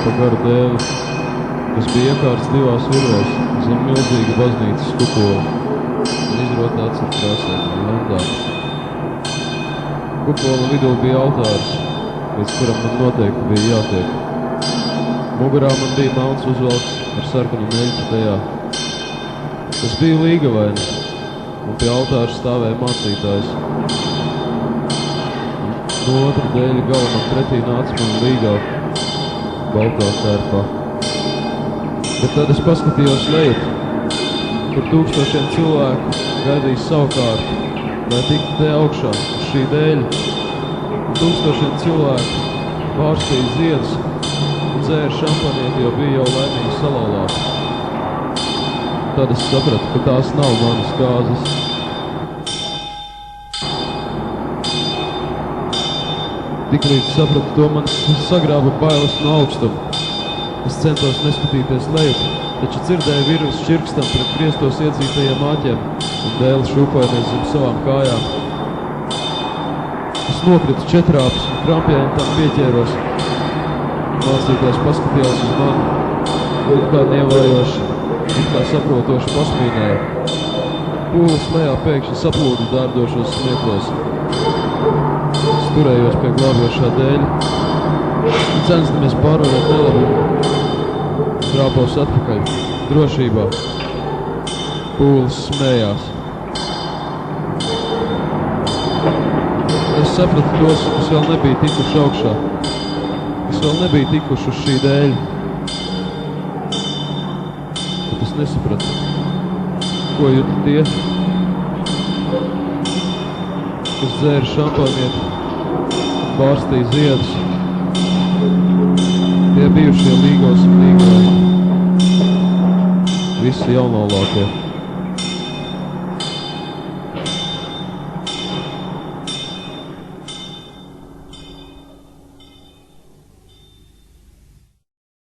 pa garu dēli, kas bija iekārts divās virvēs zem milzīga baznīcas kupola un izrotāts ar krāsēm lentām. Kupola vidū bija altārs, līdz kuram man noteikti bija jātiek. Mugurā man bija melns uzvalks ar sarkanu neļķi tajā. Tas bija līgavaini, un pie altāra stāvēja mācītājs. No otra dēļa gala man pretī nāca man līgā baltā tērpā. Bet tad es paskatījos lejut, kur tūkstošiem cilvēku gaidīs savu kārtu, lai tiktu te augšā uz šī dēļa. Un tūkstošiem cilvēku pārstīja ziedus un dzēra šampanieti, jo bija jau laimīgi salauzti. Tad es sapratu, ka tās nav manas kāzas. Tiklīdz sapratu to, man sagrāba bailes no augstuma. Es centos neskatīties lejut, taču dzirdēju virus šķirkstam pret griestos iedzītajiem āķiem un dēli šūpojamies zem savām kājām. Es nokritu četrāpus un krampjēni tam pieķēros. Mācītājs paskatījās uz mani, it kā nievējoši, it kā saprotoši pasmīnēja. Pūles lejā pēkšņi saplūdu dārdošos smieklos. Es turējos pie glābjošā dēļa, censdamies pārvarēt nelabumu. Rāpos atpakaļ, drošībā. Pūles smējās. Es sapratu tos, kas vēl nebija tikuši augšā, kas vēl nebija tikuši uz šī dēļa. Bet es nesapratu, ko jūta tie, kas dzēra šampanieti, pārstīja ziedus. Tie bijušie līgos un līgoji. Visi jaunolākie.